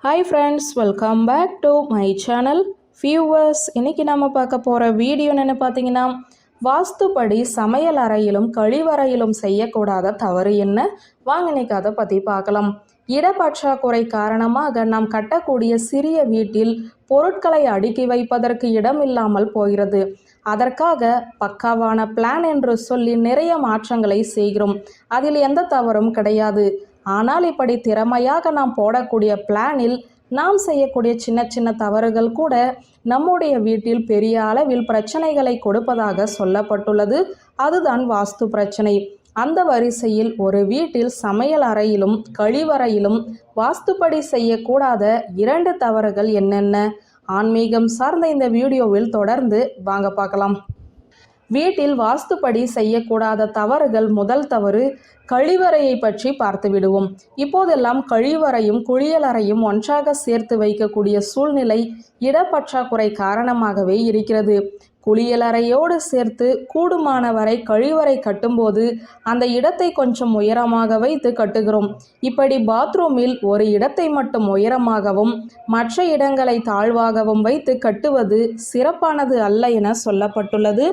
Hi friends, welcome back to my channel. Viewers, இன்றைக்கி நம்ம பார்க்க போகிற வீடியோ என்னென்னு பார்த்தீங்கன்னா, வாஸ்துப்படி சமையல் அறையிலும் கழிவறையிலும் செய்யக்கூடாத தவறு என்ன? வாங்க இன்னைக்கு அதை பற்றி பார்க்கலாம். இடப்பற்றாக்குறை காரணமாக நாம் கட்டக்கூடிய சிறிய வீட்டில் பொருட்களை அடுக்கி வைப்பதற்கு இடம் இல்லாமல் போகிறது. அதற்காக பக்காவான பிளான் என்று சொல்லி நிறைய மாற்றங்களை செய்கிறோம். அதில் எந்த தவறும் கிடையாது. ஆனால் இப்படி திறமையாக நாம் போடக்கூடிய பிளானில் நாம் செய்யக்கூடிய சின்ன சின்ன தவறுகள் கூட நம்முடைய வீட்டில் பெரிய அளவில் பிரச்சனைகளை கொடுப்பதாக சொல்லப்பட்டுள்ளது. அதுதான் வாஸ்து பிரச்சனை. அந்த வரிசையில் ஒரு வீட்டில் சமையல் அறையிலும் கழிவறையிலும் வாஸ்துப்படி செய்யக்கூடாத 2 தவறுகள் என்னென்ன? ஆன்மீகம் சார்ந்த இந்த வீடியோவில் தொடர்ந்து வாங்க பார்க்கலாம். வீட்டில் வாஸ்துப்படி செய்யக்கூடாத தவறுகள். முதல் தவறு, கழிவறையை பற்றி பார்த்து விடுவோம். இப்போதெல்லாம் கழிவறையும் குளியலறையும் ஒன்றாக சேர்த்து வைக்கக்கூடிய சூழ்நிலை இடப்பற்றாக்குறை காரணமாகவே இருக்கிறது. குளியலறையோடு சேர்த்து கூடுமானவரை கழிவறை கட்டும்போது அந்த இடத்தை கொஞ்சம் உயரமாக வைத்து கட்டுகிறோம். இப்படி பாத்ரூமில் ஒரு இடத்தை மட்டும் உயரமாகவும் மற்ற இடங்களை தாழ்வாகவும் வைத்து கட்டுவது சிறப்பானது அல்ல என சொல்லப்பட்டுள்ளது.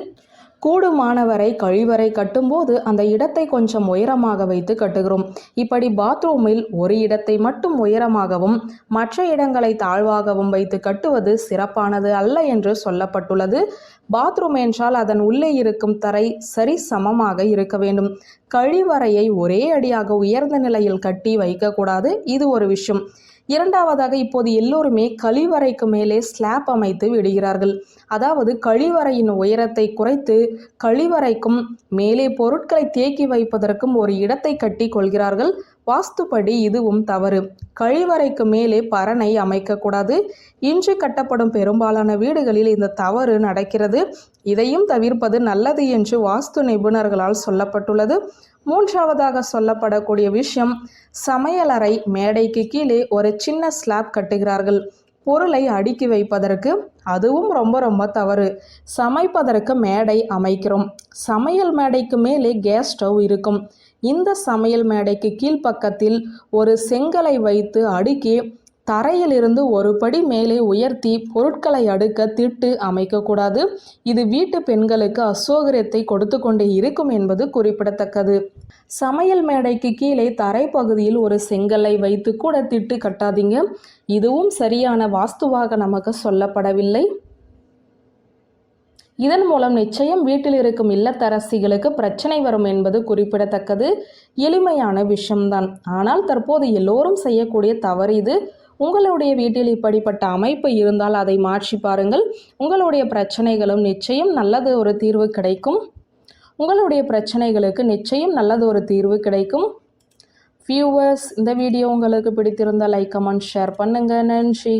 கூடுமானவரை கழிவறை கட்டும்போது அந்த இடத்தை கொஞ்சம் உயரமாக வைத்து கட்டுகிறோம். இப்படி பாத்ரூமில் ஒரு இடத்தை மட்டும் உயரமாகவும் மற்ற இடங்களை தாழ்வாகவும் வைத்து கட்டுவது சிறப்பானது அல்ல என்று சொல்லப்பட்டுள்ளது. பாத்ரூம் என்றால் அதன் உள்ளே இருக்கும் தரை சரி சமமாக இருக்க வேண்டும். கழிவறையை ஒரே அடியாக உயர்ந்த நிலையில் கட்டி வைக்கக்கூடாது. இது ஒரு விஷயம். இரண்டாவதாக, இப்போது எல்லோருமே கழிவறைக்கு மேலே ஸ்லாப் அமைத்து விடுகிறார்கள். அதாவது கழிவறையின் உயரத்தை குறைத்து கழிவறைக்கும் மேலே பொருட்களை தேக்கி வைப்பதற்கும் ஒரு இடத்தை கட்டி கொள்கிறார்கள். வாஸ்துப்படி இதுவும் தவறு. கழிவறைக்கு மேலே பரணை அமைக்கக்கூடாது. இன்று கட்டப்படும் பெரும்பாலான வீடுகளில் இந்த தவறு நடக்கிறது. இதையும் தவிர்ப்பது நல்லது என்று வாஸ்து நிபுணர்களால் சொல்லப்பட்டுள்ளது. மூன்றாவதாக சொல்லப்படக்கூடிய விஷயம், சமையலறை மேடைக்கு கீழே ஒரு சின்ன ஸ்லாப் கட்டுகிறார்கள் பொருளை அடுக்கி வைப்பதற்கு. அதுவும் ரொம்ப ரொம்ப தவறு. சமைப்பதற்கு மேடை அமைக்கிறோம். சமையல் மேடைக்கு மேலே கேஸ் ஸ்டவ் இருக்கும். இந்த சமையல் மேடைக்கு கீழ்ப்பக்கத்தில் ஒரு செங்கலை வைத்து அடுக்கி தரையிலிருந்து ஒரு படி மேலே உயர்த்தி பொருட்களை அடுக்க திட்டு அமைக்கக்கூடாது. இது வீட்டு பெண்களுக்கு அசௌகரியத்தை கொடுத்து கொண்டே இருக்கும் என்பது குறிப்பிடத்தக்கது. சமையல் மேடைக்கு கீழே தரைப்பகுதியில் ஒரு செங்கலை வைத்து கூட திட்டு கட்டாதீங்க. இதுவும் சரியான வாஸ்துவாக நமக்கு சொல்லப்படவில்லை. இதன் மூலம் நிச்சயம் வீட்டில் இருக்கும் இல்லத்தரசிகளுக்கு பிரச்சனை வரும் என்பது குறிப்பிடத்தக்கது. எளிமையான விஷயம்தான், ஆனால் தற்போது எல்லோரும் செய்யக்கூடிய தவறு இது. உங்களுடைய வீட்டில் இப்படிப்பட்ட அமைப்பு இருந்தால் அதை மாற்றி பாருங்கள். உங்களுடைய பிரச்சனைகளும் நிச்சயம் நல்லது ஒரு தீர்வு கிடைக்கும். உங்களுடைய பிரச்சனைகளுக்கு நிச்சயம் நல்லது ஒரு தீர்வு கிடைக்கும். வியூவர்ஸ், இந்த வீடியோ உங்களுக்கு பிடித்திருந்தால் லைக், கமெண்ட், ஷேர் பண்ணுங்க. நன்றி.